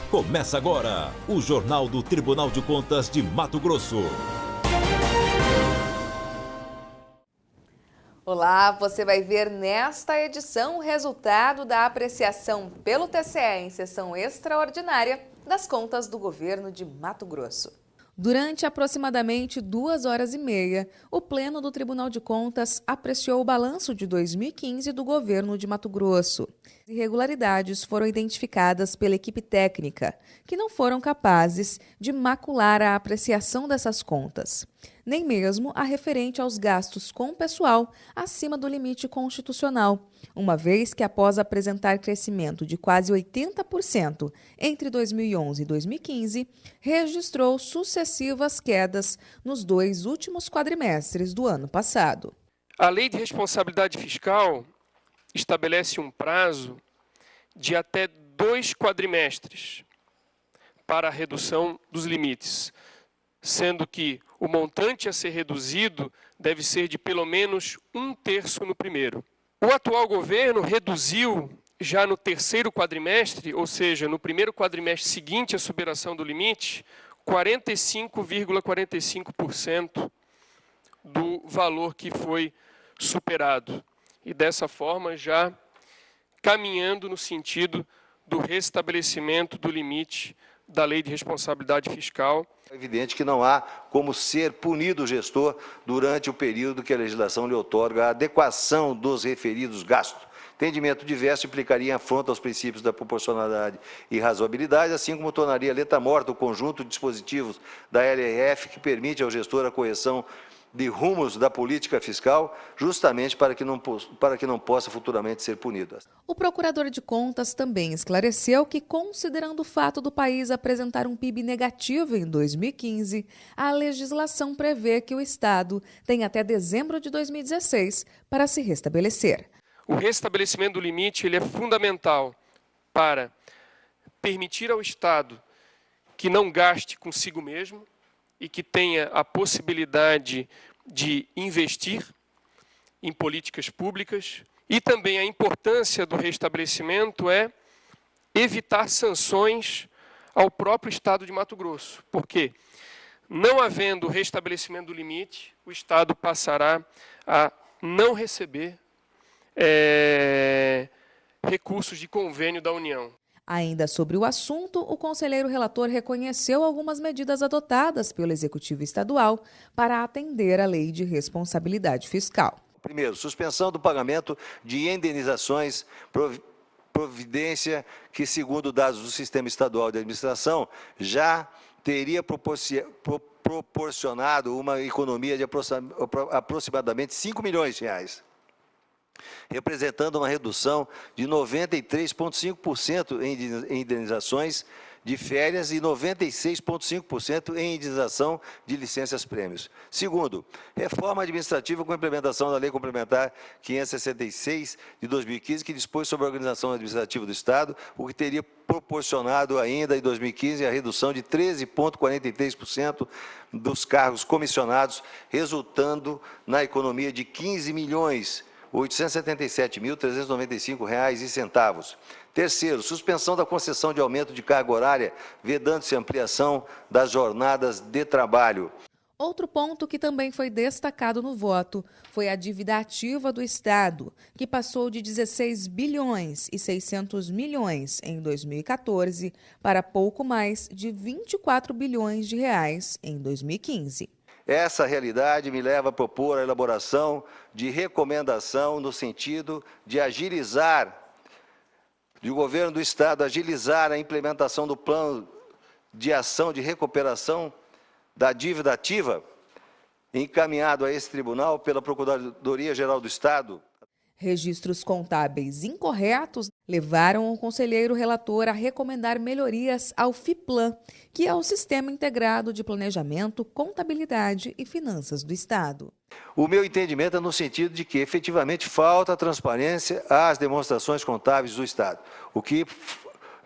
Começa agora o Jornal do Tribunal de Contas de Mato Grosso. Olá, você vai ver nesta edição o resultado da apreciação pelo TCE em sessão extraordinária das contas do governo de Mato Grosso. Durante aproximadamente 2h30, o Pleno do Tribunal de Contas apreciou o balanço de 2015 do governo de Mato Grosso. Irregularidades foram identificadas pela equipe técnica, que não foram capazes de macular a apreciação dessas contas, nem mesmo a referente aos gastos com pessoal acima do limite constitucional, uma vez que, após apresentar crescimento de quase 80% entre 2011 e 2015, registrou sucessivas quedas nos 2 últimos quadrimestres do ano passado. A Lei de Responsabilidade Fiscal estabelece um prazo de até 2 quadrimestres para a redução dos limites, sendo que o montante a ser reduzido deve ser de pelo menos 1/3 no primeiro. O atual governo reduziu já no 3º quadrimestre, ou seja, no primeiro quadrimestre seguinte à superação do limite, 45,45% do valor que foi superado. E dessa forma já caminhando no sentido do restabelecimento do limite da Lei de Responsabilidade Fiscal. É evidente que não há como ser punido o gestor durante o período que a legislação lhe outorga a adequação dos referidos gastos. Entendimento diverso implicaria afronta aos princípios da proporcionalidade e razoabilidade, assim como tornaria letra morta o conjunto de dispositivos da LRF que permite ao gestor a correção de rumos da política fiscal, justamente para que não possa futuramente ser punido. O procurador de contas também esclareceu que, considerando o fato do país apresentar um PIB negativo em 2015, a legislação prevê que o Estado tem até dezembro de 2016 para se restabelecer. O restabelecimento do limite ele é fundamental para permitir ao Estado que não gaste consigo mesmo, e que tenha a possibilidade de investir em políticas públicas. E também a importância do restabelecimento é evitar sanções ao próprio Estado de Mato Grosso. Porque, não havendo restabelecimento do limite, o Estado passará a não receber recursos de convênio da União. Ainda sobre o assunto, o conselheiro relator reconheceu algumas medidas adotadas pelo Executivo Estadual para atender à Lei de Responsabilidade Fiscal. Primeiro, suspensão do pagamento de indenizações, providência que, segundo dados do Sistema Estadual de Administração, já teria proporcionado uma economia de aproximadamente R$ 5 milhões, representando uma redução de 93,5% em indenizações de férias e 96,5% em indenização de licenças-prêmios. Segundo, reforma administrativa com implementação da Lei Complementar 566 de 2015, que dispôs sobre a organização administrativa do Estado, o que teria proporcionado ainda em 2015 a redução de 13,43% dos cargos comissionados, resultando na economia de R$ 15.877.395,00. Terceiro, suspensão da concessão de aumento de carga horária, vedando-se ampliação das jornadas de trabalho. Outro ponto que também foi destacado no voto foi a dívida ativa do Estado, que passou de 16 bilhões e 600 milhões em 2014 para pouco mais de 24 bilhões de reais em 2015. Essa realidade me leva a propor a elaboração de recomendação no sentido de o governo do Estado agilizar a implementação do plano de ação de recuperação da dívida ativa, encaminhado a esse tribunal pela Procuradoria-Geral do Estado. Registros contábeis incorretos levaram o conselheiro relator a recomendar melhorias ao FIPLAN, que é o Sistema Integrado de Planejamento, Contabilidade e Finanças do Estado. O meu entendimento é no sentido de que efetivamente falta transparência às demonstrações contábeis do Estado, o que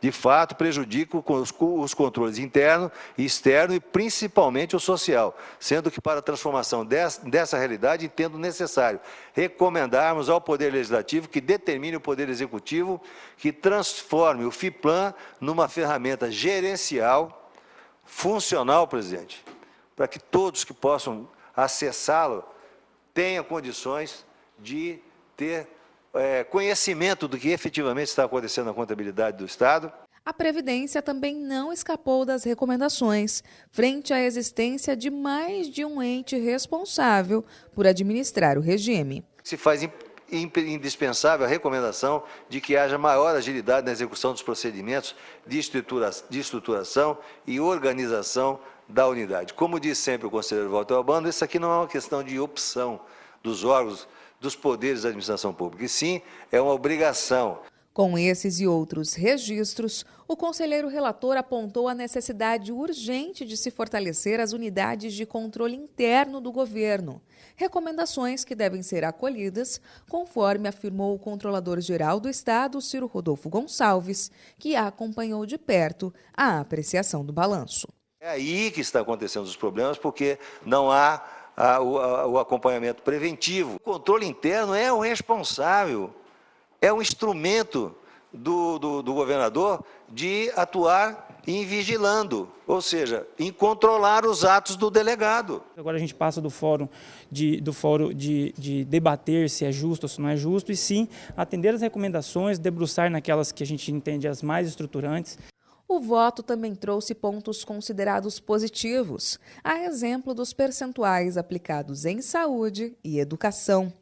de fato, prejudicam os controles interno e externo e principalmente o social, sendo que para a transformação dessa realidade, entendo necessário recomendarmos ao Poder Legislativo que determine o Poder Executivo que transforme o FIPLAN numa ferramenta gerencial, funcional, presidente, para que todos que possam acessá-lo tenham condições de ter conhecimento do que efetivamente está acontecendo na contabilidade do Estado. A Previdência também não escapou das recomendações, frente à existência de mais de um ente responsável por administrar o regime. Se faz indispensável a recomendação de que haja maior agilidade na execução dos procedimentos de estruturação e organização da unidade. Como diz sempre o conselheiro Walter Albano, isso aqui não é uma questão de opção dos órgãos, dos poderes da administração pública, e sim é uma obrigação. Com esses e outros registros, o conselheiro relator apontou a necessidade urgente de se fortalecer as unidades de controle interno do governo. Recomendações que devem ser acolhidas, conforme afirmou o controlador-geral do Estado, Ciro Rodolfo Gonçalves, que acompanhou de perto a apreciação do balanço. É aí que está acontecendo os problemas, porque não há o acompanhamento preventivo. O controle interno é o responsável, é um instrumento do governador de atuar em vigilando, ou seja, em controlar os atos do delegado. Agora a gente passa do fórum de debater se é justo ou se não é justo, e sim atender as recomendações, debruçar naquelas que a gente entende as mais estruturantes. O voto também trouxe pontos considerados positivos, a exemplo dos percentuais aplicados em saúde e educação.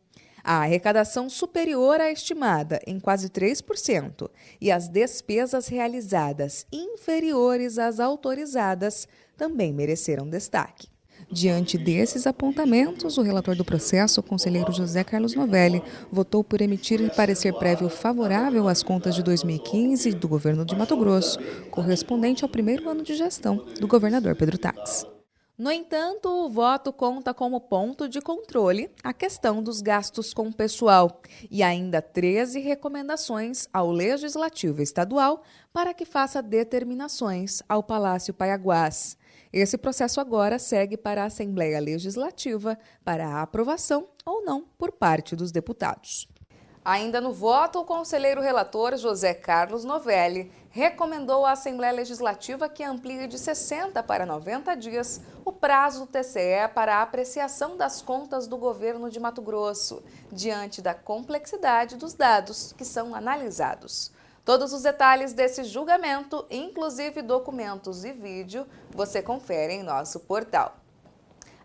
A arrecadação superior à estimada, em quase 3%, e as despesas realizadas inferiores às autorizadas também mereceram destaque. Diante desses apontamentos, o relator do processo, o conselheiro José Carlos Novelli, votou por emitir parecer prévio favorável às contas de 2015 do governo de Mato Grosso, correspondente ao primeiro ano de gestão do governador Pedro Táxi. No entanto, o voto conta como ponto de controle a questão dos gastos com pessoal e ainda 13 recomendações ao Legislativo Estadual para que faça determinações ao Palácio Paiaguás. Esse processo agora segue para a Assembleia Legislativa para a aprovação ou não por parte dos deputados. Ainda no voto, o conselheiro relator José Carlos Novelli recomendou à Assembleia Legislativa que amplie de 60 para 90 dias o prazo do TCE para a apreciação das contas do governo de Mato Grosso, diante da complexidade dos dados que são analisados. Todos os detalhes desse julgamento, inclusive documentos e vídeo, você confere em nosso portal.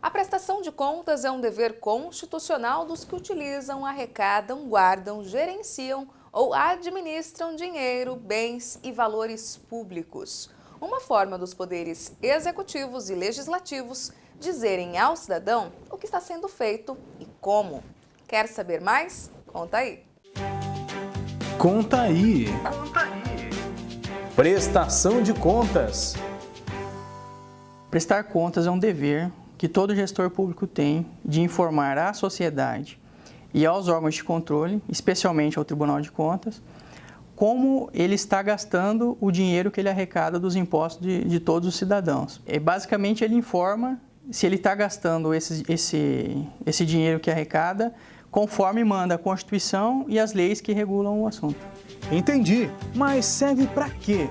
A prestação de contas é um dever constitucional dos que utilizam, arrecadam, guardam, gerenciam ou administram dinheiro, bens e valores públicos. Uma forma dos poderes executivos e legislativos dizerem ao cidadão o que está sendo feito e como. Quer saber mais? Conta aí. Conta aí. Prestação de contas. Prestar contas é um dever que todo gestor público tem de informar à sociedade e aos órgãos de controle, especialmente ao Tribunal de Contas, como ele está gastando o dinheiro que ele arrecada dos impostos de todos os cidadãos. Basicamente, ele informa se ele está gastando esse dinheiro que arrecada conforme manda a Constituição e as leis que regulam o assunto. Entendi, mas serve para quê?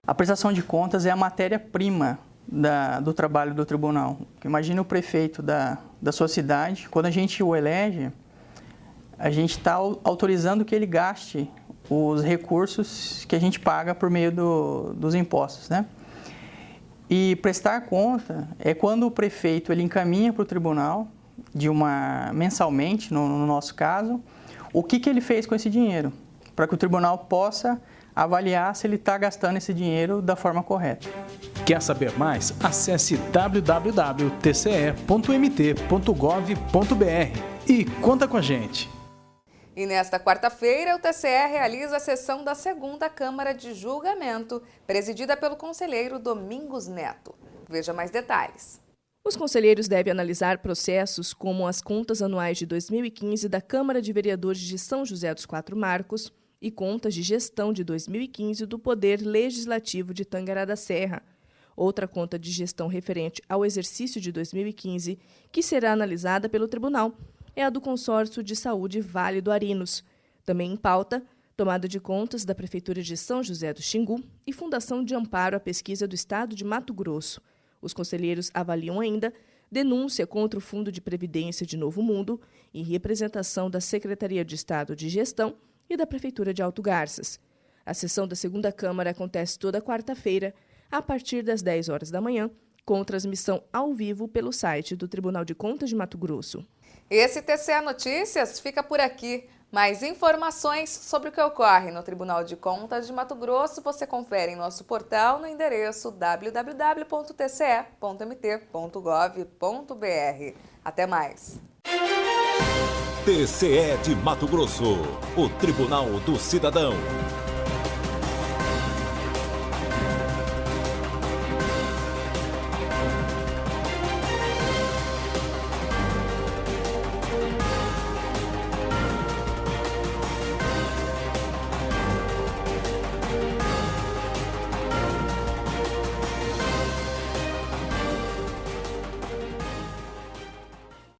A prestação de contas é a matéria-prima do trabalho do tribunal. Imagina o prefeito da sua cidade, quando a gente o elege, a gente está autorizando que ele gaste os recursos que a gente paga por meio dos impostos, né? E prestar conta é quando o prefeito ele encaminha para o tribunal, mensalmente, no nosso caso, o que ele fez com esse dinheiro, para que o tribunal possa avaliar se ele está gastando esse dinheiro da forma correta. Quer saber mais? Acesse www.tce.mt.gov.br e conta com a gente. E nesta quarta-feira, o TCE realiza a sessão da 2ª Câmara de Julgamento, presidida pelo conselheiro Domingos Neto. Veja mais detalhes. Os conselheiros devem analisar processos como as contas anuais de 2015 da Câmara de Vereadores de São José dos Quatro Marcos, e contas de gestão de 2015 do Poder Legislativo de Tangará da Serra. Outra conta de gestão referente ao exercício de 2015, que será analisada pelo tribunal, é a do Consórcio de Saúde Vale do Arinos. Também em pauta, tomada de contas da Prefeitura de São José do Xingu e Fundação de Amparo à Pesquisa do Estado de Mato Grosso. Os conselheiros avaliam ainda denúncia contra o Fundo de Previdência de Novo Mundo em representação da Secretaria de Estado de Gestão e da Prefeitura de Alto Garças. A sessão da segunda Câmara acontece toda quarta-feira, a partir das 10 horas da manhã, com transmissão ao vivo pelo site do Tribunal de Contas de Mato Grosso. Esse TCE Notícias fica por aqui. Mais informações sobre o que ocorre no Tribunal de Contas de Mato Grosso você confere em nosso portal no endereço www.tce.mt.gov.br. Até mais! TCE de Mato Grosso, o Tribunal do Cidadão.